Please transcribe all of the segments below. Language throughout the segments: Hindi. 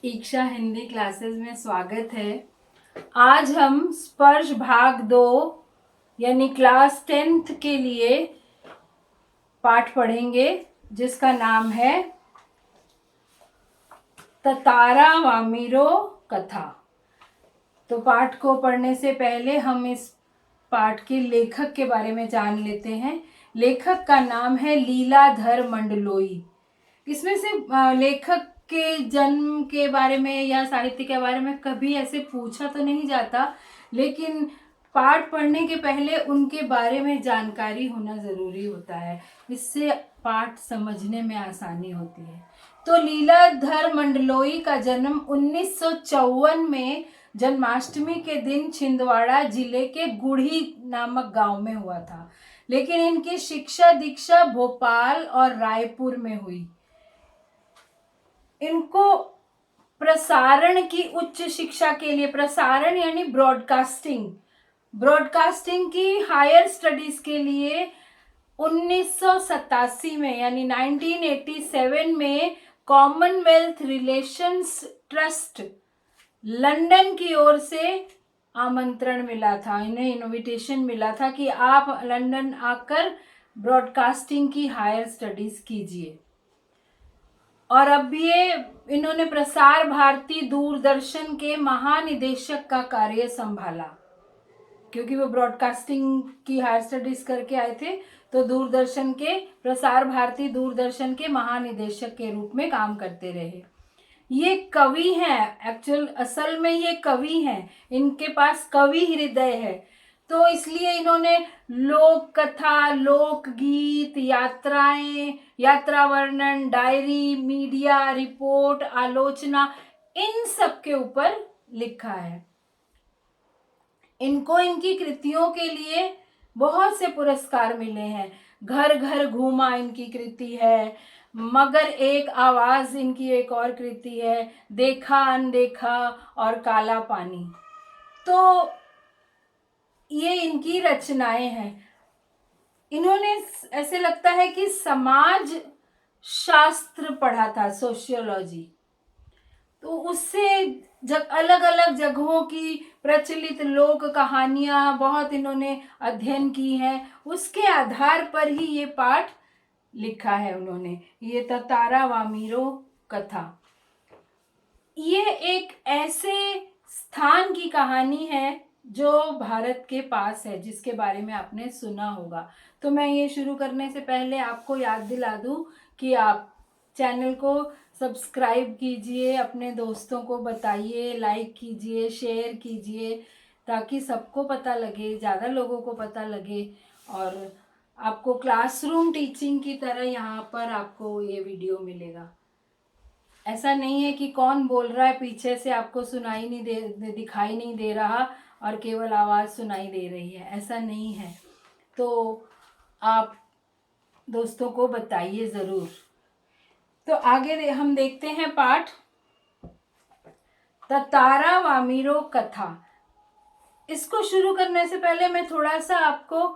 ईक्षा हिंदी क्लासेस में स्वागत है। आज हम स्पर्श भाग 2 यानी क्लास 10th के लिए पाठ पढ़ेंगे जिसका नाम है ततारा वामीरो कथा। तो पाठ को पढ़ने से पहले हम इस पाठ के लेखक के बारे में जान लेते हैं। लेखक का नाम है लीलाधर मंडलोई। इसमें से लेखक के जन्म के बारे में या साहित्य के बारे में कभी ऐसे पूछा तो नहीं जाता, लेकिन पाठ पढ़ने के पहले उनके बारे में जानकारी होना ज़रूरी होता है। इससे पाठ समझने में आसानी होती है। तो लीलाधर मंडलोई का जन्म 1954 में जन्माष्टमी के दिन छिंदवाड़ा जिले के गुढ़ी नामक गांव में हुआ था, लेकिन इनकी शिक्षा दीक्षा भोपाल और रायपुर में हुई। इनको प्रसारण की उच्च शिक्षा के लिए, प्रसारण यानी ब्रॉडकास्टिंग की हायर स्टडीज के लिए 1987 में यानी 1987 में कॉमनवेल्थ रिलेशंस ट्रस्ट लंदन की ओर से आमंत्रण मिला था। इन्हें इनविटेशन मिला था कि आप लंदन आकर ब्रॉडकास्टिंग की हायर स्टडीज कीजिए। और अब ये इन्होंने प्रसार भारती दूरदर्शन के महानिदेशक का कार्य संभाला, क्योंकि वो ब्रॉडकास्टिंग की हायर स्टडीज करके आए थे। तो दूरदर्शन के प्रसार भारती दूरदर्शन के महानिदेशक के रूप में काम करते रहे। ये कवि हैं, असल में ये कवि हैं, इनके पास कवि हृदय है। तो इसलिए इन्होंने लोक कथा, लोकगीत, यात्राएं, यात्रा वर्णन, डायरी, मीडिया रिपोर्ट, आलोचना, इन सब के ऊपर लिखा है। इनको इनकी कृतियों के लिए बहुत से पुरस्कार मिले हैं। घर घर घूमा इनकी कृति है, मगर एक आवाज इनकी एक और कृति है, देखा अनदेखा और काला पानी। तो ये इनकी रचनाएं हैं। इन्होंने ऐसे लगता है कि समाज शास्त्र पढ़ा था, सोशियोलॉजी। तो उससे अलग अलग जगहों की प्रचलित लोक कहानियां बहुत इन्होंने अध्ययन की हैं। उसके आधार पर ही ये पाठ लिखा है उन्होंने, ये ततारा वामीरो कथा। ये एक ऐसे स्थान की कहानी है जो भारत के पास है, जिसके बारे में आपने सुना होगा। तो मैं ये शुरू करने से पहले आपको याद दिला दूं कि आप चैनल को सब्सक्राइब कीजिए, अपने दोस्तों को बताइए, लाइक कीजिए, शेयर कीजिए, ताकि सबको पता लगे, ज़्यादा लोगों को पता लगे और आपको क्लासरूम टीचिंग की तरह यहाँ पर आपको ये वीडियो मिलेगा। ऐसा नहीं है कि कौन बोल रहा है पीछे से आपको सुनाई नहीं दिखाई नहीं दे रहा और केवल आवाज़ सुनाई दे रही है, ऐसा नहीं है। तो आप दोस्तों को बताइए ज़रूर। तो आगे हम देखते हैं पाठ ततारा वामीरो कथा। इसको शुरू करने से पहले मैं थोड़ा सा आपको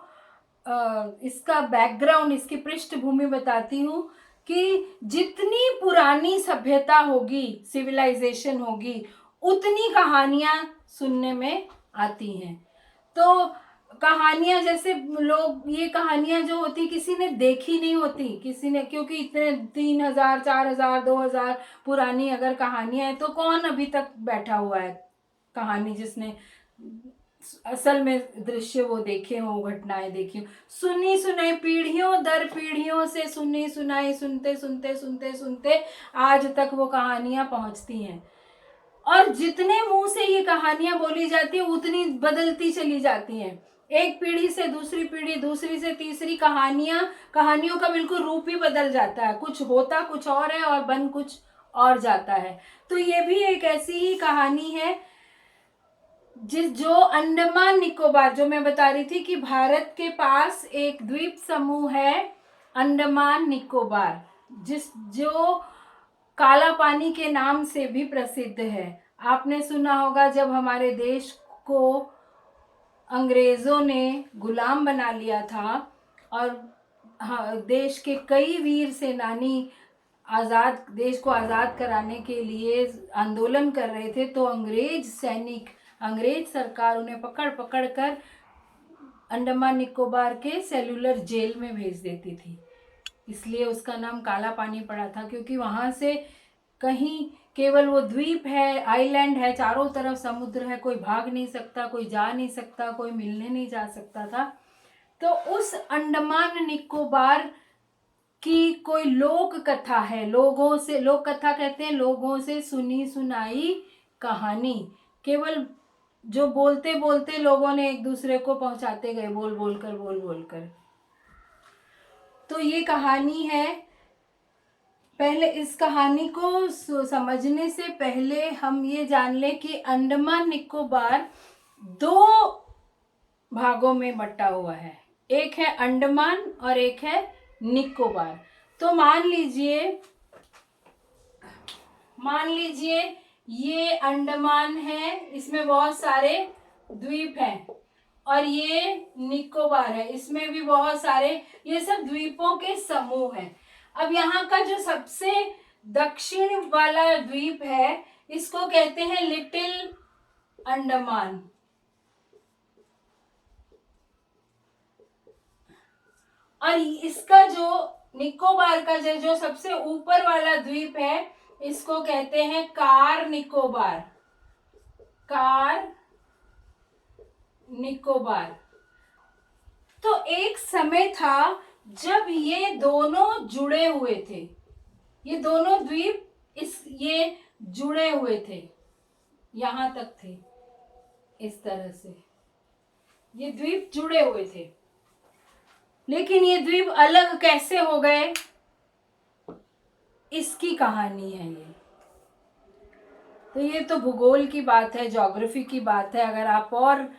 इसका बैकग्राउंड, इसकी पृष्ठभूमि बताती हूँ कि जितनी पुरानी सभ्यता होगी, सिविलाइजेशन होगी, उतनी कहानियाँ सुनने में आती हैं। तो कहानियाँ, जैसे लोग, ये कहानियाँ जो होती किसी ने देखी नहीं होती, किसी ने, क्योंकि इतने 3000, 4000, 2000 पुरानी अगर कहानियाँ हैं तो कौन अभी तक बैठा हुआ है कहानी जिसने असल में दृश्य वो देखे हो, घटनाएं देखी हो। सुनी सुनाई पीढ़ियों दर पीढ़ियों से सुनी सुनाई सुनते सुनते सुनते सुनते आज तक वो कहानियां पहुंचती हैं। और जितने मुंह से ये कहानियां बोली जाती है उतनी बदलती चली जाती हैं। एक पीढ़ी से दूसरी पीढ़ी, दूसरी से तीसरी, कहानियों का बिल्कुल रूप ही बदल जाता है। कुछ होता कुछ और है और बन कुछ और जाता है। तो ये भी एक ऐसी ही कहानी है जो अंडमान निकोबार, जो मैं बता रही थी कि भारत के पास एक द्वीप समूह है अंडमान निकोबार, जो काला पानी के नाम से भी प्रसिद्ध है। आपने सुना होगा जब हमारे देश को अंग्रेजों ने गुलाम बना लिया था और देश के कई वीर सेनानी आज़ाद देश को आज़ाद कराने के लिए आंदोलन कर रहे थे, तो अंग्रेज सरकार उन्हें पकड़ पकड़ कर अंडमान निकोबार के सेलुलर जेल में भेज देती थी। इसलिए उसका नाम काला पानी पड़ा था, क्योंकि वहाँ से कहीं केवल वो द्वीप है, आइलैंड है, चारों तरफ समुद्र है, कोई भाग नहीं सकता, कोई जा नहीं सकता, कोई मिलने नहीं जा सकता था। तो उस अंडमान निकोबार की कोई लोक कथा है, लोक कथा कहते हैं लोगों से सुनी सुनाई कहानी, केवल जो बोलते बोलते लोगों ने एक दूसरे को पहुंचाते गए, बोल बोल कर। तो ये कहानी है। पहले इस कहानी को समझने से पहले हम ये जान लें कि अंडमान निकोबार 2 भागों में बटा हुआ है, एक है अंडमान और एक है निकोबार। तो मान लीजिए ये अंडमान है, इसमें बहुत सारे द्वीप हैं, और ये निकोबार है, इसमें भी बहुत सारे, ये सब द्वीपों के समूह हैं। अब यहाँ का जो सबसे दक्षिण वाला द्वीप है, इसको कहते हैं लिटिल अंडमान, और इसका जो निकोबार का जो सबसे ऊपर वाला द्वीप है, इसको कहते हैं कार निकोबार। तो एक समय था जब ये दोनों जुड़े हुए थे, ये दोनों द्वीप ये जुड़े हुए थे, यहां तक थे, इस तरह से ये द्वीप जुड़े हुए थे। लेकिन ये द्वीप अलग कैसे हो गए, इसकी कहानी है ये। तो ये तो भूगोल की बात है, ज्योग्राफी की बात है। अगर आप और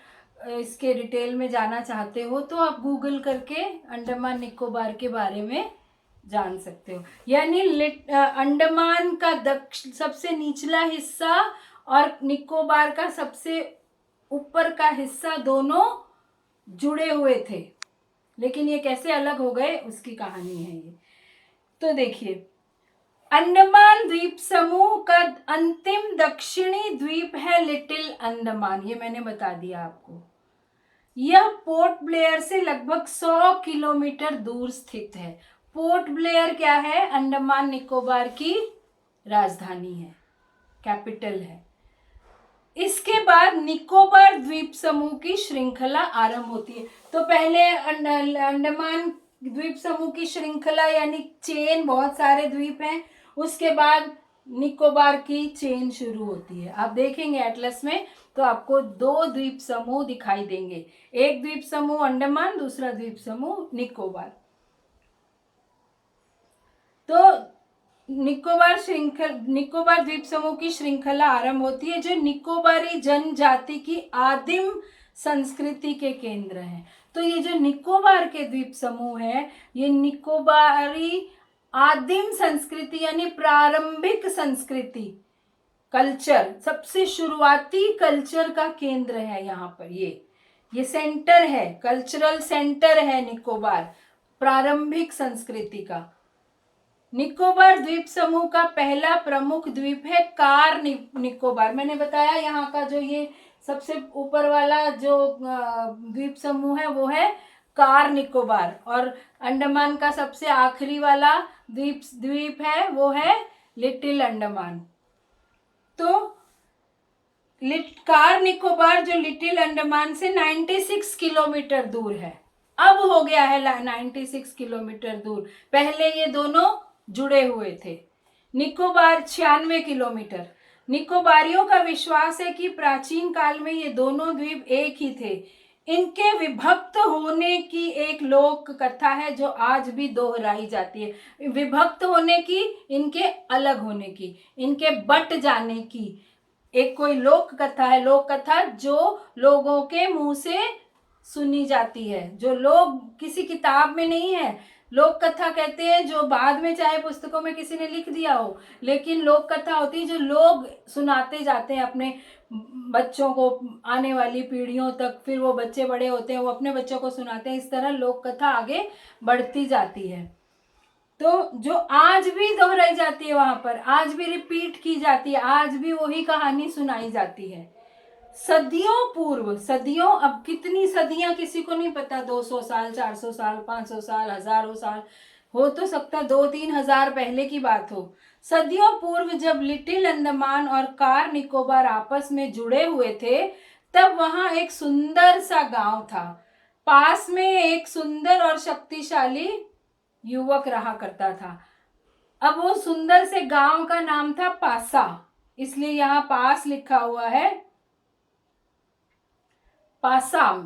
इसके डिटेल में जाना चाहते हो तो आप गूगल करके अंडमान निकोबार के बारे में जान सकते हो। यानी अंडमान का सबसे निचला हिस्सा और निकोबार का सबसे ऊपर का हिस्सा दोनों जुड़े हुए थे, लेकिन ये कैसे अलग हो गए उसकी कहानी है ये। तो देखिए, अंडमान द्वीप समूह का अंतिम दक्षिणी द्वीप है लिटिल अंडमान, ये मैंने बता दिया आपको। यह पोर्ट ब्लेयर से लगभग 100 किलोमीटर दूर स्थित है। पोर्ट ब्लेयर क्या है, अंडमान निकोबार की राजधानी है, कैपिटल है। इसके बाद निकोबार द्वीप समूह की श्रृंखला आरंभ होती है। तो पहले अंडमान द्वीप समूह की श्रृंखला यानी चेन, बहुत सारे द्वीप हैं, उसके बाद निकोबार की चेन शुरू होती है। आप देखेंगे एटलस में तो आपको 2 द्वीप समूह दिखाई देंगे, एक द्वीप समूह अंडमान, दूसरा द्वीप समूह निकोबार। तो निकोबार द्वीप समूह की श्रृंखला आरंभ होती है, जो निकोबारी जनजाति की आदिम संस्कृति के केंद्र हैं। तो ये जो निकोबार के द्वीप समूह है, ये निकोबारी आदिम संस्कृति यानी प्रारंभिक संस्कृति, कल्चर, सबसे शुरुआती कल्चर का केंद्र है। यहाँ पर ये सेंटर है, कल्चरल सेंटर है निकोबार, प्रारंभिक संस्कृति का। निकोबार द्वीप समूह का पहला प्रमुख द्वीप है कार निकोबार। मैंने बताया यहाँ का जो ये सबसे ऊपर वाला जो द्वीप समूह है वो है कार निकोबार, और अंडमान का सबसे आखिरी वाला द्वीप है वो है लिटिल अंडमान। तो कार निकोबार जो लिटिल अंडमान से 96 किलोमीटर दूर है, अब हो गया है 96 किलोमीटर दूर, पहले ये दोनों जुड़े हुए थे। निकोबार 96 किलोमीटर। निकोबारियों का विश्वास है कि प्राचीन काल में ये दोनों द्वीप एक ही थे। इनके विभक्त होने की एक लोक कथा है जो आज भी दोहराई जाती है। विभक्त होने की, इनके अलग होने की, इनके बट जाने की एक कोई लोक कथा है। लोक कथा जो लोगों के मुंह से सुनी जाती है, जो लोग किसी किताब में नहीं है। लोक कथा कहते हैं जो बाद में चाहे पुस्तकों में किसी ने लिख दिया हो, लेकिन लोक कथा होती है जो लोग सुनाते जाते हैं अपने बच्चों को, आने वाली पीढ़ियों तक, फिर वो बच्चे बड़े होते हैं, वो अपने बच्चों को सुनाते हैं, इस तरह लोक कथा आगे बढ़ती जाती है। तो जो आज भी दोहराई जाती है वहां पर, आज भी रिपीट की जाती है, आज भी वही कहानी सुनाई जाती है। सदियों पूर्व, सदियों, अब कितनी सदियां किसी को नहीं पता, 200 साल, 400 साल, 500 साल, हजारों साल, हो तो सकता 2-3 हजार पहले की बात हो। सदियों पूर्व जब लिटिल अंडमान और कार निकोबार आपस में जुड़े हुए थे, तब वहां एक सुंदर सा गांव था। पास में एक सुंदर और शक्तिशाली युवक रहा करता था। अब वो सुंदर से गांव का नाम था पासा, इसलिए यहाँ पास लिखा हुआ है, पासाम।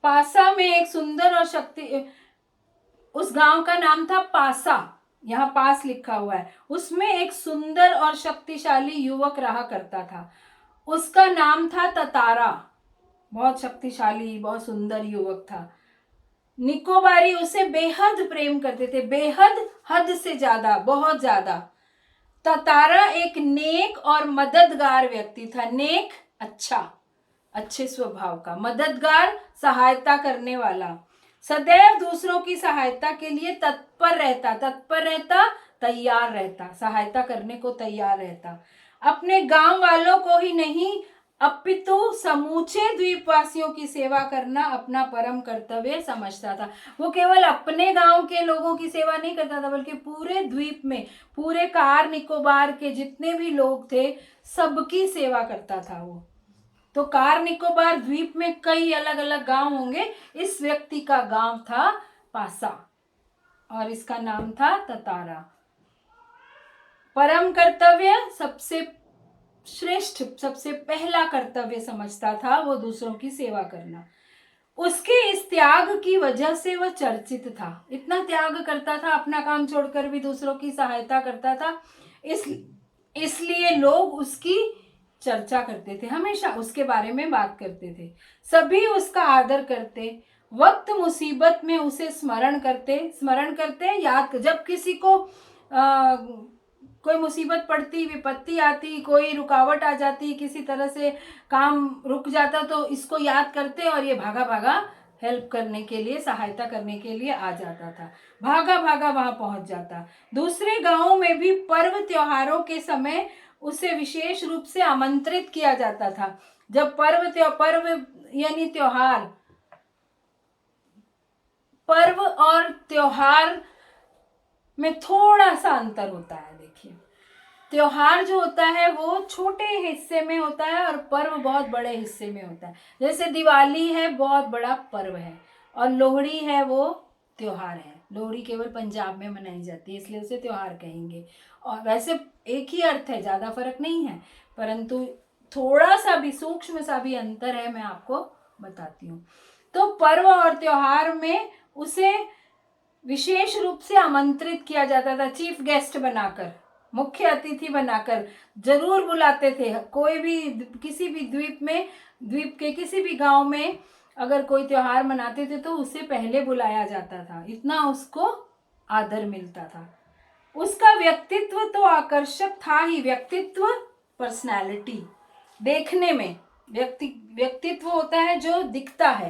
पासा में एक सुंदर और उस गांव का नाम था पासा, यहाँ पास लिखा हुआ है। उसमें एक सुंदर और शक्तिशाली युवक रहा करता था, उसका नाम था ततारा। बहुत शक्तिशाली, बहुत सुंदर युवक था। निकोबारी उसे बेहद प्रेम करते थे, बेहद, हद से ज्यादा, बहुत ज्यादा। ततारा एक नेक और मददगार व्यक्ति था। नेक, अच्छा, अच्छे स्वभाव का, मददगार, सहायता करने वाला, सदैव दूसरों की सहायता के लिए तत्पर रहता, तत्पर रहता, तैयार रहता, सहायता करने को तैयार रहता। अपने गांव वालों को ही नहीं, अपितु समूचे द्वीपवासियों की सेवा करना अपना परम कर्तव्य समझता था। वो केवल अपने गांव के लोगों की सेवा नहीं करता था, बल्कि पूरे द्वीप में, पूरे कार निकोबार के जितने भी लोग थे, सबकी सेवा करता था वो। तो कार निकोबार द्वीप में कई अलग अलग गांव होंगे, इस व्यक्ति का गांव था पासा और इसका नाम था ततारा। परम कर्तव्य, सबसे श्रेष्ठ, सबसे पहला कर्तव्य समझता था वो दूसरों की सेवा करना। उसके इस त्याग की वजह से वह चर्चित था। इतना त्याग करता था, अपना काम छोड़कर भी दूसरों की सहायता करता था, इसलिए लोग उसकी चर्चा करते थे, हमेशा उसके बारे में बात करते थे। सभी उसका आदर करते, वक्त मुसीबत में उसे स्मरण करते, याद, जब किसी को कोई मुसीबत पड़ती, विपत्ति आती, कोई रुकावट आ जाती, किसी तरह से काम रुक जाता, तो इसको याद करते और ये भागा भागा हेल्प करने के लिए, सहायता करने के लिए आ जाता था, भागा भागा वहां पहुंच जाता। दूसरे गांवों में भी पर्व त्योहारों के समय उसे विशेष रूप से आमंत्रित किया जाता था। जब पर्व यानी त्योहार, पर्व और त्योहार में थोड़ा सा अंतर होता है। देखिए, त्योहार जो होता है वो छोटे हिस्से में होता है और पर्व बहुत बड़े हिस्से में होता है। जैसे दिवाली है, बहुत बड़ा पर्व है, और लोहड़ी है, वो त्योहार है। लोहड़ी केवल पंजाब में मनाई जाती है, इसलिए उसे त्योहार कहेंगे। और वैसे एक ही अर्थ है, ज़्यादा फर्क नहीं है, परंतु थोड़ा सा भी, सूक्ष्म सा भी अंतर है, मैं आपको बताती हूँ। तो पर्व और त्योहार में उसे विशेष रूप से आमंत्रित किया जाता था, चीफ गेस्ट बनाकर, मुख्य अतिथि बनाकर जरूर बुलाते थे। कोई भी, किसी भी द्वीप में, द्वीप के किसी भी गांव में अगर कोई त्योहार मनाते थे तो उसे पहले बुलाया जाता था, इतना उसको आदर मिलता था। उसका व्यक्तित्व तो आकर्षक था ही। व्यक्तित्व, पर्सनैलिटी, देखने में व्यक्तित्व होता है जो दिखता है,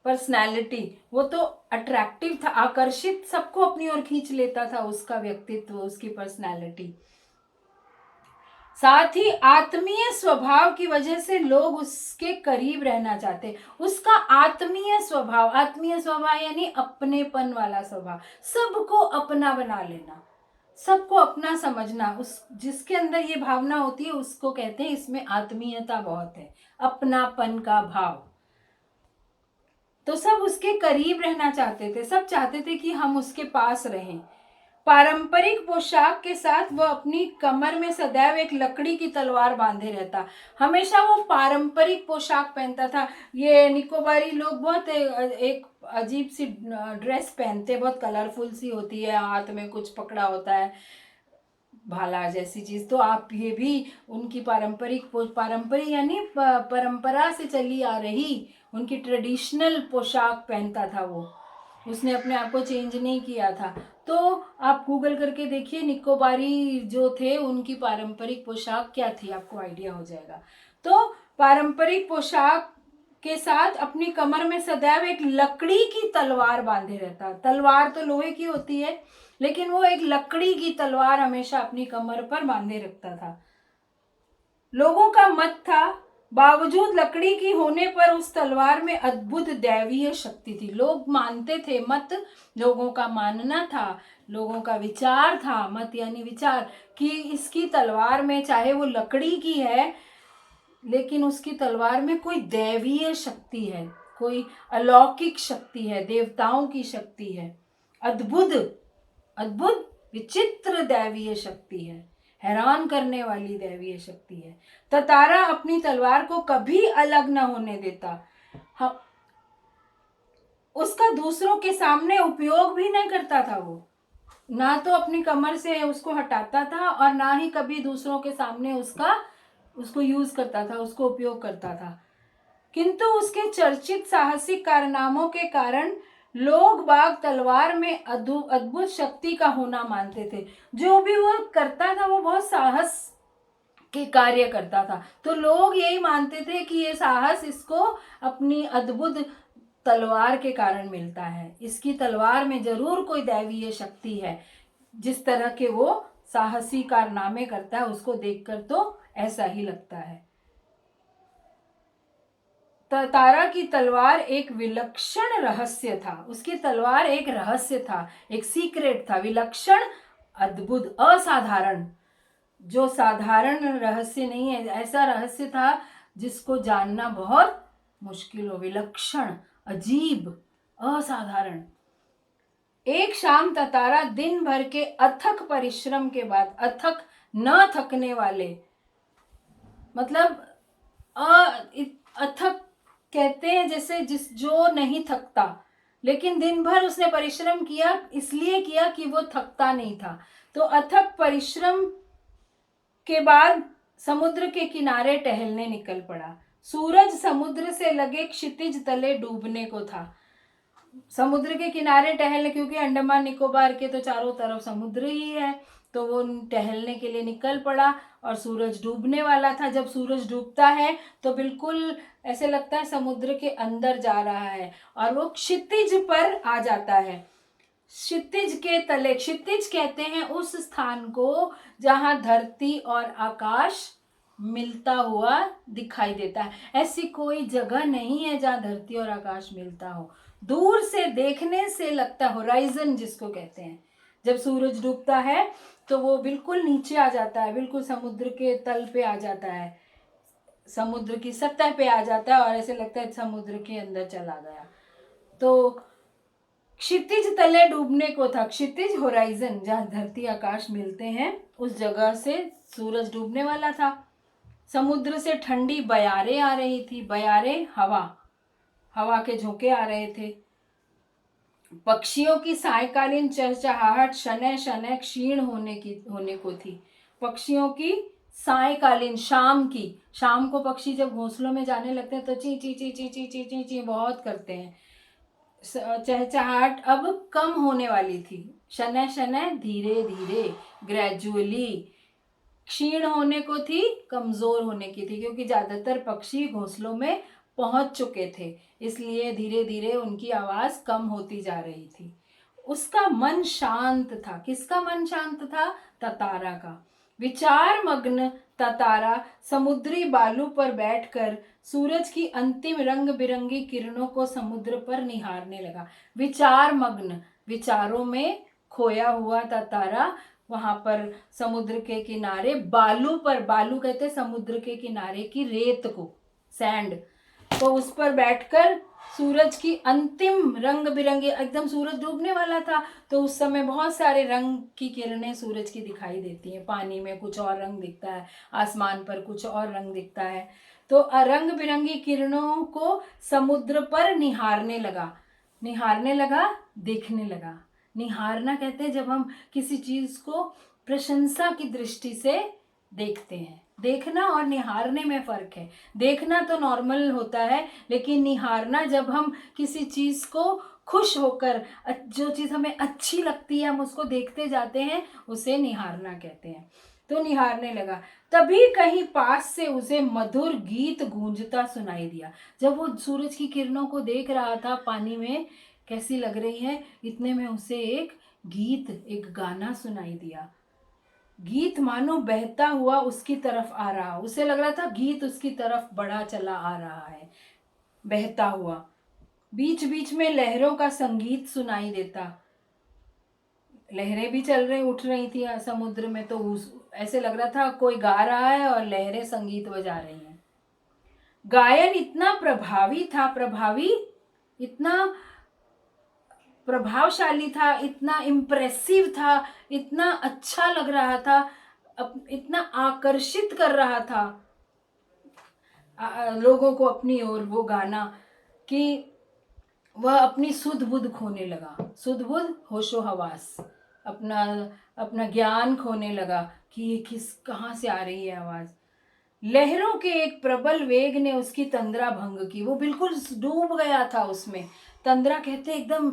पर्सनैलिटी, वो तो अट्रैक्टिव था, आकर्षित, सबको अपनी ओर खींच लेता था उसका व्यक्तित्व, उसकी पर्सनैलिटी। साथ ही आत्मीय स्वभाव की वजह से लोग उसके करीब रहना चाहते। उसका आत्मीय स्वभाव यानी अपनेपन वाला स्वभाव, सबको अपना बना लेना, सबको अपना समझना, उस जिसके अंदर ये भावना होती है उसको कहते हैं, इसमें आत्मीयता बहुत है, अपनापन का भाव। तो सब उसके करीब रहना चाहते थे, सब चाहते थे कि हम उसके पास रहें। पारंपरिक पोशाक के साथ वह अपनी कमर में सदैव एक लकड़ी की तलवार बांधे रहता, हमेशा वो पारंपरिक पोशाक पहनता था। ये निकोबारी लोग बहुत एक अजीब सी ड्रेस पहनते, बहुत कलरफुल सी होती है, हाथ में कुछ पकड़ा होता है, भाला जैसी चीज। तो आप ये भी उनकी पारंपरिक यानी परंपरा से चली आ रही उनकी ट्रेडिशनल पोशाक पहनता था वो, उसने अपने आप को चेंज नहीं किया था। तो आप गूगल करके देखिए निकोबारी जो थे उनकी पारंपरिक पोशाक क्या थी, आपको आइडिया हो जाएगा। तो पारंपरिक पोशाक के साथ अपनी कमर में सदैव एक लकड़ी की तलवार बांधे रहता। तलवार तो लोहे की होती है, लेकिन वो एक लकड़ी की तलवार हमेशा अपनी कमर पर बांधे रखता था। लोगों का मत था, बावजूद लकड़ी की होने पर उस तलवार में अद्भुत दैवीय शक्ति थी। लोग मानते थे, मत लोगों का मानना था, लोगों का विचार था, मत यानी विचार, कि इसकी तलवार में, चाहे वो लकड़ी की है, लेकिन उसकी तलवार में कोई दैवीय शक्ति है, कोई अलौकिक शक्ति है, देवताओं की शक्ति है, अद्भुत अद्भुत विचित्र दैवीय शक्ति है, हैरान करने वाली दैवीय शक्ति है। ततारा अपनी तलवार को कभी अलग न होने देता। उसका दूसरों के सामने उपयोग भी नहीं करता था। वो ना तो अपनी कमर से उसको हटाता था और ना ही कभी दूसरों के सामने उसको यूज करता था, उसको उपयोग करता था। किंतु उसके चर्चित साहसिक कारनामों के कारण लोग बाग तलवार में अद्भुत शक्ति का होना मानते थे। जो भी वो करता था वो बहुत साहस के कार्य करता था, तो लोग यही मानते थे कि ये साहस इसको अपनी अद्भुत तलवार के कारण मिलता है, इसकी तलवार में जरूर कोई दैवीय शक्ति है। जिस तरह के वो साहसी कारनामे करता है उसको देखकर तो ऐसा ही लगता है। तारा की तलवार एक विलक्षण रहस्य था। उसकी तलवार एक रहस्य था, एक सीक्रेट था, विलक्षण, अद्भुत, असाधारण, जो साधारण रहस्य नहीं है, ऐसा रहस्य था जिसको जानना बहुत मुश्किल हो, विलक्षण, अजीब, असाधारण। एक शाम ततारा दिन भर के अथक परिश्रम के बाद, अथक न थकने वाले, मतलब अथक कहते हैं जैसे जो नहीं थकता, लेकिन दिन भर उसने परिश्रम किया, इसलिए किया कि वो थकता नहीं था। तो अथक परिश्रम के बाद समुद्र के किनारे टहलने निकल पड़ा। सूरज समुद्र से लगे क्षितिज तले डूबने को था। समुद्र के किनारे टहलने, क्योंकि अंडमान निकोबार के तो चारों तरफ समुद्र ही है, तो वो टहलने के लिए निकल पड़ा और सूरज डूबने वाला था। जब सूरज डूबता है तो बिल्कुल ऐसे लगता है समुद्र के अंदर जा रहा है और वो क्षितिज पर आ जाता है। क्षितिज के तले, क्षितिज कहते हैं उस स्थान को जहां धरती और आकाश मिलता हुआ दिखाई देता है। ऐसी कोई जगह नहीं है जहां धरती और आकाश मिलता हो। दूर से देखने से लगता, होराइजन जिसको कहते हैं, जब सूरज डूबता है तो वो बिल्कुल नीचे आ जाता है, बिल्कुल समुद्र के तल पे आ जाता है, समुद्र की सतह पे आ जाता है और ऐसे लगता है समुद्र के अंदर चला गया। तो क्षितिज तले डूबने को था। क्षितिज, होराइजन, जहाँ धरती आकाश मिलते हैं, उस जगह से सूरज डूबने वाला था। समुद्र से ठंडी बयारें आ रही थी, बयारें, हवा के झोंके आ रहे थे। पक्षियों की सायकालीन चहचहाहट शनय शनय क्षीण होने को थी। पक्षियों की सायकालीन, शाम को पक्षी जब घोंसलों में जाने लगते हैं तो ची ची ची ची ची ची ची ची बहुत करते हैं। चहचहाहट अब कम होने वाली थी। शनय शनय, धीरे धीरे, ग्रेजुअली, क्षीण होने को थी, कमजोर होने की थी, क्योंकि ज्यादातर पक्षी घोंसलों में पहुंच चुके थे, इसलिए धीरे धीरे उनकी आवाज कम होती जा रही थी। उसका मन शांत था। किसका मन शांत था? ततारा का। विचार मग्न ततारा समुद्री बालू पर बैठकर सूरज की अंतिम रंग बिरंगी किरणों को समुद्र पर निहारने लगा। विचार मग्न, विचारों में खोया हुआ ततारा वहां पर समुद्र के किनारे बालू पर, बालू कहते समुद्र के किनारे की रेत को, सैंड, तो उस पर बैठकर सूरज की अंतिम रंग बिरंगी, एकदम सूरज डूबने वाला था तो उस समय बहुत सारे रंग की किरणें सूरज की दिखाई देती हैं। पानी में कुछ और रंग दिखता है, आसमान पर कुछ और रंग दिखता है, तो रंग बिरंगी किरणों को समुद्र पर निहारने लगा, देखने लगा। निहारना कहते हैं जब हम किसी चीज को प्रशंसा की दृष्टि से देखते हैं। देखना और निहारने में फर्क है। देखना तो नॉर्मल होता है, लेकिन निहारना जब हम किसी चीज को खुश होकर, जो चीज हमें अच्छी लगती है हम उसको देखते जाते हैं, उसे निहारना कहते हैं। तो निहारने लगा। तभी कहीं पास से उसे मधुर गीत गूंजता सुनाई दिया। जब वो सूरज की किरणों को देख रहा था पानी में कैसी लग रही है, इतने में उसे एक गीत, एक गाना सुनाई दिया। गीत मानो बहता हुआ उसकी तरफ आ रहा, उसे लग रहा था गीत उसकी तरफ बढ़ा चला आ रहा है, बहता हुआ। बीच बीच में लहरों का संगीत सुनाई देता, लहरें भी चल रही उठ रही थी समुद्र में, तो उस ऐसे लग रहा था कोई गा रहा है और लहरें संगीत बजा रही हैं। गायन इतना प्रभावी था, इतना प्रभावशाली था, इतना इम्प्रेसिव था, इतना अच्छा लग रहा था, इतना आकर्षित कर रहा था लोगों को अपनी ओर वो गाना, कि वह अपनी सुध बुध खोने लगा, सुध बुध होशो हवास, अपना अपना ज्ञान खोने लगा कि ये कहाँ से आ रही है आवाज। लहरों के एक प्रबल वेग ने उसकी तंद्रा भंग की, वो बिल्कुल डूब गया था उसमें। तंद्रा कहते एकदम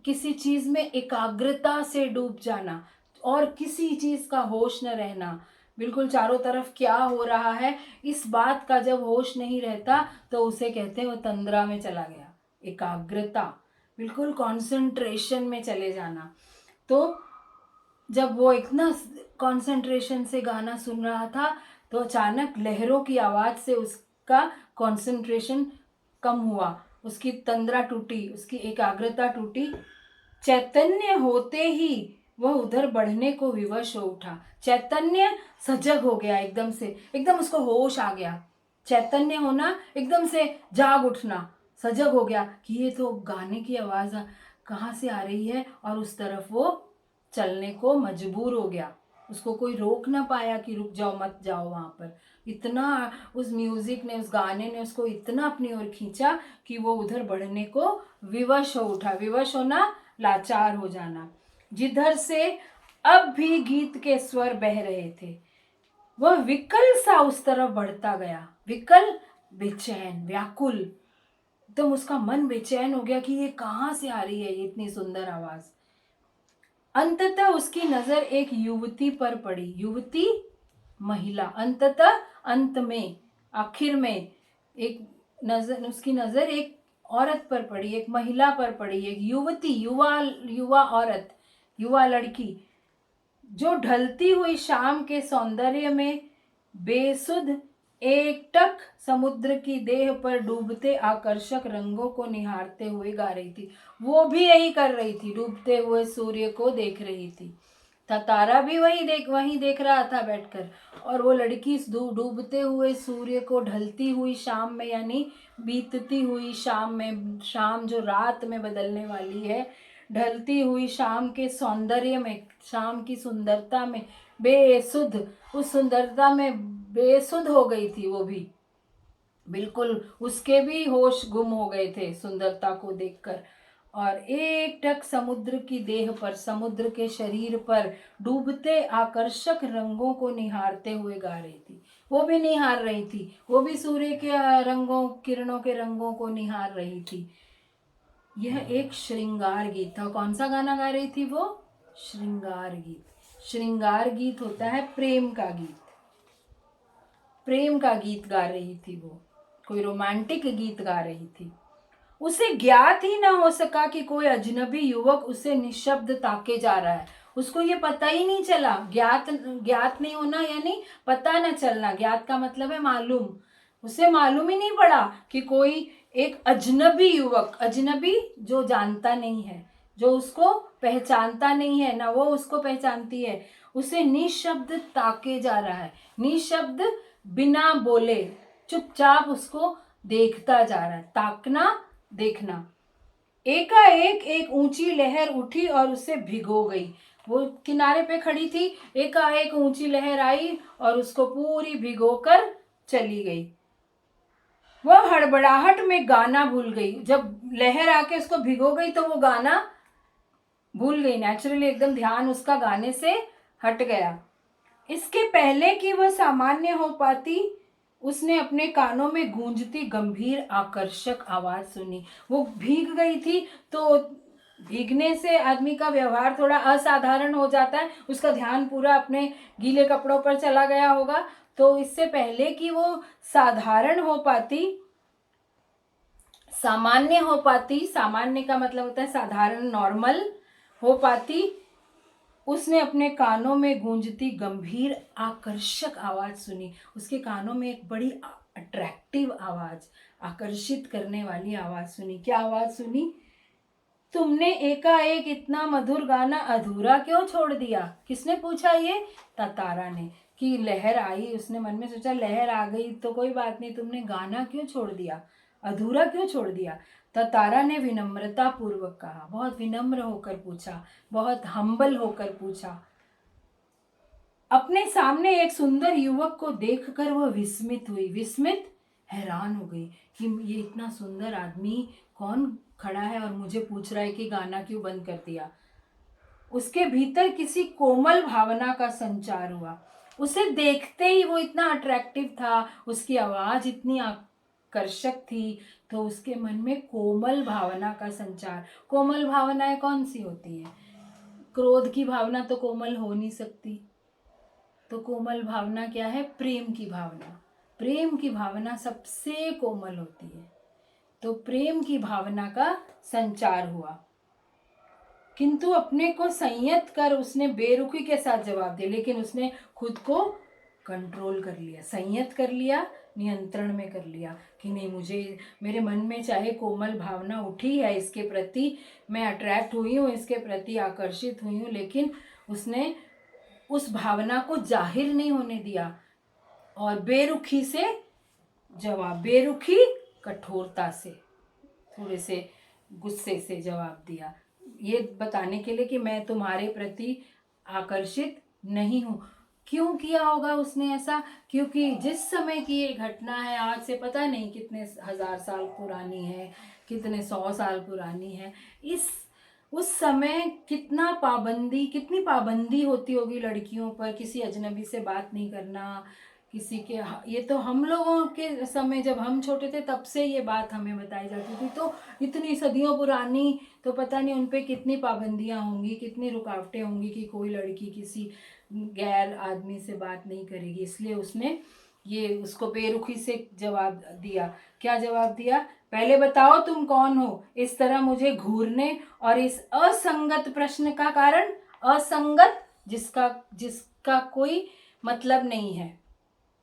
किसी चीज में एकाग्रता से डूब जाना और किसी चीज का होश न रहना, बिल्कुल चारों तरफ क्या हो रहा है इस बात का जब होश नहीं रहता तो उसे कहते हैं वो तंद्रा में चला गया। एकाग्रता, बिल्कुल कंसंट्रेशन में चले जाना। तो जब वो इतना कंसंट्रेशन से गाना सुन रहा था तो अचानक लहरों की आवाज से उसका कंसंट्रेशन कम हुआ, उसकी तंद्रा टूटी, उसकी एकाग्रता टूटी। चैतन्य होते ही वह उधर बढ़ने को विवश हो उठा। चैतन्य सजग हो गया एकदम से, एकदम उसको होश आ गया। चैतन्य होना, एकदम से जाग उठना, सजग हो गया कि ये तो गाने की आवाज कहाँ से आ रही है, और उस तरफ वो चलने को मजबूर हो गया। उसको कोई रोक ना पाया कि रुक जाओ मत जाओ वहां पर। इतना उस म्यूजिक ने, उस गाने ने उसको इतना अपनी ओर खींचा कि वो उधर बढ़ने को विवश हो उठा। विवश होना, लाचार हो जाना। जिधर से अब भी गीत के स्वर बह रहे थे वह विकल सा उस तरफ बढ़ता गया। विकल, बेचैन, व्याकुल, एकदम उसका मन बेचैन हो गया कि ये कहाँ से आ रही है ये इतनी सुंदर आवाज। अंततः उसकी नजर एक युवती पर पड़ी। युवती, महिला, अंततः, अंत में, आखिर में एक नजर, उसकी नजर एक औरत पर पड़ी, एक महिला पर पड़ी, एक युवती, युवा औरत, युवा लड़की, जो ढलती हुई शाम के सौंदर्य में बेसुध एकटक समुद्र की देह पर डूबते आकर्षक रंगों को निहारते हुए गा रही थी। वो भी यही कर रही थी, डूबते हुए सूर्य को देख रही थी। तारा भी वही देख रहा था बैठकर, और वो लड़की डूबते हुए सूर्य को ढलती हुई शाम में, यानी बीतती हुई शाम में, शाम जो रात में बदलने वाली है, ढलती हुई शाम के सौंदर्य में, शाम की सुंदरता में बेसुध, उस सुंदरता में बेसुध हो गई थी वो भी। बिल्कुल उसके भी होश गुम हो गए थे सुंदरता को देखकर। और एक टक समुद्र की देह पर, समुद्र के शरीर पर डूबते आकर्षक रंगों को निहारते हुए गा रही थी। वो भी निहार रही थी, वो भी सूर्य के रंगों, किरणों के रंगों को निहार रही थी। यह एक श्रृंगार गीत था। कौन सा गाना गा रही थी वो? श्रृंगार गीत। श्रृंगार गीत होता है प्रेम का गीत, प्रेम का गीत गा रही थी वो, कोई रोमांटिक गीत गा रही थी। उसे ज्ञात ही ना हो सका कि कोई अजनबी युवक उसे निशब्द ताके जा रहा है। उसको ये पता ही नहीं चला। ज्ञात नहीं होना यानी पता न चलना। ज्ञात का मतलब है मालूम। उसे मालूम ही नहीं पड़ा कि कोई एक अजनबी युवक, अजनबी जो जानता नहीं है, जो उसको पहचानता नहीं है, ना वो उसको पहचानती है, उसे निशब्द ताके जा रहा है। निशब्द, बिना बोले, चुपचाप उसको देखता जा रहा है। ताकना, देखना। एकाएक एक ऊंची लहर उठी और उसे भिगो गई। वो किनारे पे खड़ी थी, एकाएक ऊंची लहर आई और उसको पूरी भिगोकर चली गई। वह हड़बड़ाहट में गाना भूल गई। जब लहर आके उसको भिगो गई तो वो गाना भूल गई। नेचुरली एकदम ध्यान उसका गाने से हट गया। इसके पहले कि वह सामान्य हो पाती, उसने अपने कानों में गूंजती गंभीर आकर्षक आवाज सुनी। वो भीग गई थी, तो भीगने से आदमी का व्यवहार थोड़ा असाधारण हो जाता है। उसका ध्यान पूरा अपने गीले कपड़ों पर चला गया होगा। तो इससे पहले कि वो साधारण हो पाती, सामान्य हो पाती, सामान्य का मतलब होता है साधारण, नॉर्मल, हो पाती। उसने अपने कानों में गूंजती गंभीर आकर्षक आवाज सुनी। उसके कानों में एक बड़ी अट्रैक्टिव आवाज, आकर्षित करने वाली आवाज सुनी। क्या आवाज सुनी? तुमने एकाएक इतना मधुर गाना अधूरा क्यों छोड़ दिया? किसने पूछा ये? तारा ने। कि लहर आई, उसने मन में सोचा लहर आ गई तो कोई बात नहीं, तुमने गाना क्यों छोड़ दिया, अधूरा क्यों छोड़ दिया? तारा ने विनम्रता पूर्वक कहा, बहुत विनम्र होकर पूछा, बहुत हम्बल होकर पूछा। अपने सामने एक सुंदर युवक को देखकर वह विस्मित हुई, विस्मित, हैरान हो गई कि ये इतना सुंदर आदमी कौन खड़ा है और मुझे पूछ रहा है कि गाना क्यों बंद कर दिया। उसके भीतर किसी कोमल भावना का संचार हुआ। उसे देखते ही वो इतना अट्रैक्टिव था, उसकी आवाज इतनी आकर्षक थी, तो उसके मन में कोमल भावना का संचार। कोमल भावनाएं कौन सी होती है? क्रोध की भावना तो कोमल हो नहीं सकती। तो कोमल भावना क्या है? प्रेम की भावना। प्रेम की भावना सबसे कोमल होती है। तो प्रेम की भावना का संचार हुआ, किंतु अपने को संयत कर उसने बेरुखी के साथ जवाब दिया। लेकिन उसने खुद को कंट्रोल कर लिया, संयत कर लिया, नियंत्रण में कर लिया कि नहीं, मुझे, मेरे मन में चाहे कोमल भावना उठी है इसके प्रति, मैं अट्रैक्ट हुई हूँ, इसके प्रति आकर्षित हुई हूँ, लेकिन उसने उस भावना को जाहिर नहीं होने दिया और बेरुखी से जवाब, बेरुखी कठोरता से, थोड़े से गुस्से से जवाब दिया, ये बताने के लिए कि मैं तुम्हारे प्रति आकर्षित नहीं हूँ। क्यों किया होगा उसने ऐसा? क्योंकि जिस समय की ये घटना है, आज से पता नहीं कितने हजार साल पुरानी है, कितने 100 साल पुरानी है। उस समय कितनी पाबंदी होती होगी लड़कियों पर, किसी अजनबी से बात नहीं करना, किसी के, ये तो हम लोगों के समय जब हम छोटे थे तब से ये बात हमें बताई जाती थी, तो इतनी सदियों पुरानी, तो पता नहीं उन पे कितनी पाबंदियां होंगी, कितनी रुकावटें होंगी कि कोई लड़की किसी गैर आदमी से बात नहीं करेगी। इसलिए उसने ये उसको बेरुखी से जवाब दिया। क्या जवाब दिया? पहले बताओ तुम कौन हो, इस तरह मुझे घूरने और इस असंगत प्रश्न का कारण? असंगत, जिसका जिसका कोई मतलब नहीं है,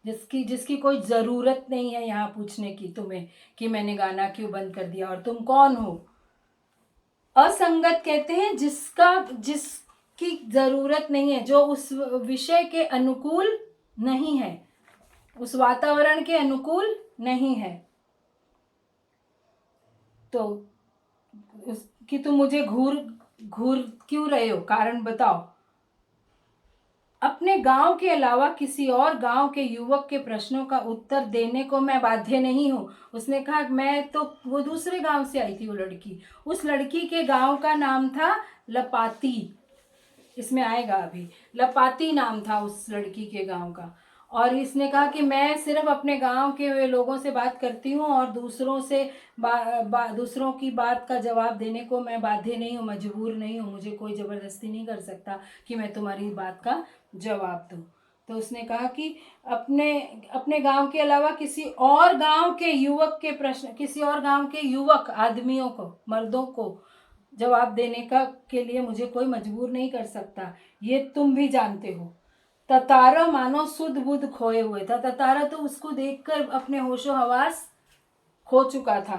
जिसकी कोई ज़रूरत नहीं है यहाँ पूछने की तुम्हें कि मैंने गाना क्यों बंद कर दिया और तुम कौन हो। असंगत कहते हैं जिसकी ज़रूरत नहीं है, जो उस विषय के अनुकूल नहीं है, उस वातावरण के अनुकूल नहीं है। तो कि तुम मुझे घूर घूर क्यों रहे हो, कारण बताओ। अपने गांव के अलावा किसी और गांव के युवक के प्रश्नों का उत्तर देने को मैं बाध्य नहीं हूँ। उसने कहा, मैं तो, वो दूसरे गांव से आई थी वो लड़की, उस लड़की के गांव का नाम था लपाती, इसमें आएगा अभी, लपाती नाम था उस लड़की के गांव का। और इसने कहा कि मैं सिर्फ अपने गांव के लोगों से बात करती हूँ और दूसरों से दूसरों की बात का जवाब देने को मैं बाध्य नहीं हूँ, मजबूर नहीं हूँ, मुझे कोई ज़बरदस्ती नहीं कर सकता कि मैं तुम्हारी बात का जवाब दूँ। तो उसने कहा कि अपने अपने गांव के अलावा किसी और गांव के युवक के प्रश्न, किसी और गांव के युवक आदमियों को, मर्दों को जवाब देने का के लिए मुझे कोई मजबूर नहीं कर सकता, ये तुम भी जानते हो। ततारा मानो सुध बुध खोए हुए था। ततारा तो उसको देखकर अपने होशो हवास खो चुका था।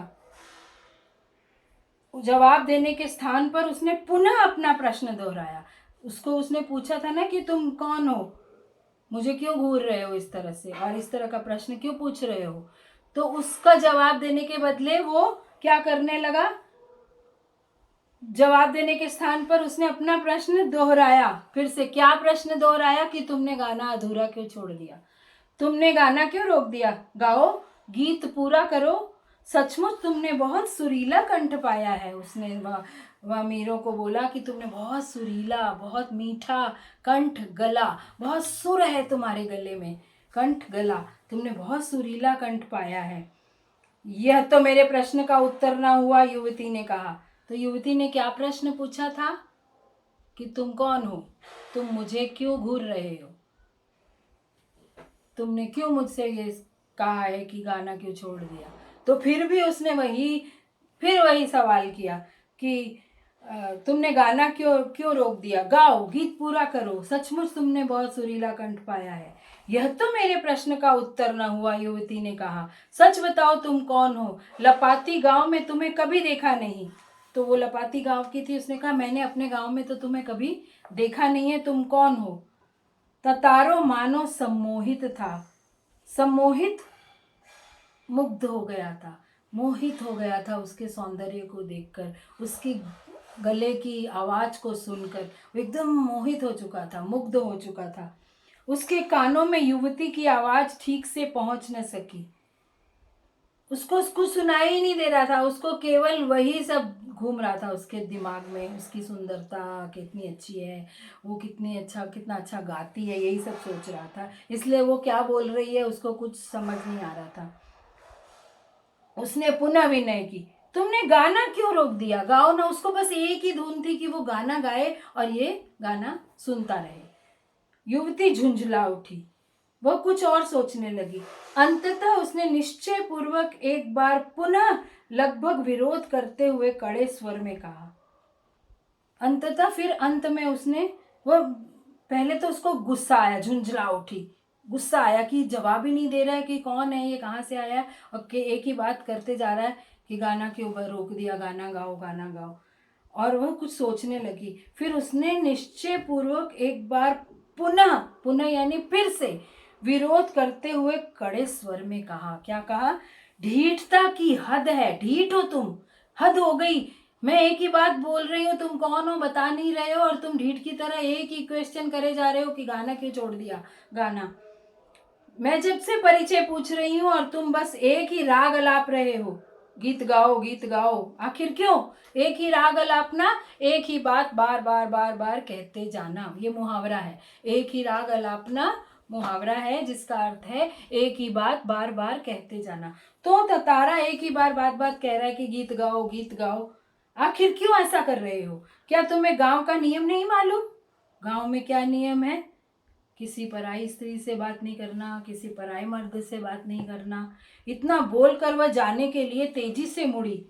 जवाब देने के स्थान पर उसने पुनः अपना प्रश्न दोहराया। उसको उसने पूछा था ना कि तुम कौन हो, मुझे क्यों घूर रहे हो इस तरह से, और इस तरह का प्रश्न क्यों पूछ रहे हो। तो उसका जवाब देने के बदले वो क्या करने लगा, जवाब देने के स्थान पर उसने अपना प्रश्न दोहराया। फिर से क्या प्रश्न दोहराया कि तुमने गाना अधूरा क्यों छोड़ दिया, तुमने गाना क्यों रोक दिया, गाओ, गीत पूरा करो, सचमुच तुमने बहुत सुरीला कंठ पाया है। उसने वह मीरों को बोला कि तुमने बहुत सुरीला, बहुत मीठा कंठ, गला, बहुत सुर है तुम्हारे गले में, कंठ, गला, तुमने बहुत सुरीला कंठ पाया है। यह तो मेरे प्रश्न का उत्तर ना हुआ, युवती ने कहा। तो युवती ने क्या प्रश्न पूछा था कि तुम कौन हो, तुम मुझे क्यों घूर रहे हो, तुमने क्यों मुझसे ये कहा है कि गाना क्यों छोड़ दिया। तो फिर भी उसने फिर वही सवाल किया कि तुमने गाना क्यों क्यों रोक दिया? गाओ, गीत पूरा करो, सचमुच तुमने बहुत सुरीला कंठ पाया है। यह तो मेरे प्रश्न का उत्तर न हुआ, युवती ने कहा। सच बताओ तुम कौन हो? लपाती गांव में तुम्हें कभी देखा नहीं। तो वो लपाती गांव की थी, उसने कहा मैंने अपने गांव में तो तुम्हें कभी देखा नहीं है, तुम कौन हो? ततारो मानो सम्मोहित था, सम्मोहित मुग्ध हो गया था, मोहित हो गया था उसके सौंदर्य को देखकर, उसकी गले की आवाज को सुनकर वो एकदम मोहित हो चुका था, मुग्ध हो चुका था। उसके कानों में युवती की आवाज ठीक से पहुंच न सकी, उसको कुछ सुनाई ही नहीं दे रहा था, उसको केवल वही सब घूम रहा था उसके दिमाग में, उसकी सुंदरता कितनी अच्छी है, वो कितना अच्छा गाती है, यही सब सोच रहा था। इसलिए वो क्या बोल रही है उसको कुछ समझ नहीं आ रहा था। उसने पुनः विनय की, तुमने गाना क्यों रोक दिया? गाओ ना। उसको बस एक ही धुन थी कि वो गाना गाए और ये गाना सुनता रहे। युवती झुंझला उठी, वह कुछ और सोचने लगी। अंततः उसने निश्चय पूर्वक एक बार पुनः लगभग विरोध करते हुए कड़े स्वर में कहा। अंततः फिर अंत में उसने, वह पहले तो उसको गुस्सा आया, झुंझला उठी, गुस्सा आया कि जवाब ही नहीं दे रहा है कि कौन है ये, कहाँ से आया है, और एक ही बात करते जा रहा है कि गाना क्यों रोक दिया, गाना गाओ गाना गाओ। और वह कुछ सोचने लगी। फिर उसने निश्चय पूर्वक एक बार पुनः पुनः यानी फिर से विरोध करते हुए कड़े स्वर में कहा। क्या कहा? ढीठता की हद है, ढीठ हो तुम, हद हो गई। मैं एक ही बात बोल रही हूँ, तुम कौन हो बता नहीं रहे हो, और तुम ढीठ की तरह एक ही क्वेश्चन करे जा रहे हो कि गाना क्यों छोड़ दिया, गाना। मैं जब से परिचय पूछ रही हूँ और तुम बस एक ही राग अलाप रहे हो, गीत गाओ गीत गाओ। आखिर क्यों? एक ही राग अलापना, एक ही बात बार बार बार बार कहते जाना, ये मुहावरा है। एक ही राग अलापना मुहावरा है जिसका अर्थ है एक ही बात बार बार कहते जाना। तो ततारा एक ही बार बात बात कह रहा है कि गीत गाओ गीत गाओ। आखिर क्यों ऐसा कर रहे हो? क्या तुम्हें गांव का नियम नहीं मालूम? गांव में क्या नियम है? किसी पराई स्त्री से बात नहीं करना, किसी पराए मर्द से बात नहीं करना। इतना बोलकर वह जाने के लिए तेजी से मुड़ी।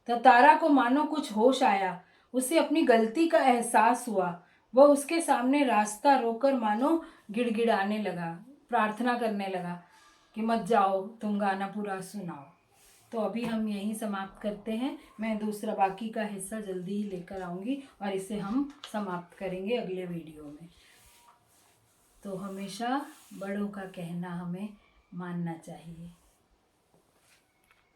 ततारा को मानो कुछ होश आया, उसे अपनी गलती का एहसास हुआ। वह उसके सामने रास्ता रोकर मानो गिड़गिड़ाने लगा, प्रार्थना करने लगा कि मत जाओ, तुम गाना पूरा सुनाओ। तो अभी हम यहीं समाप्त करते हैं। मैं दूसरा बाकी का हिस्सा जल्दी ही लेकर आऊँगी और इसे हम समाप्त करेंगे अगले वीडियो में। तो हमेशा बड़ों का कहना हमें मानना चाहिए।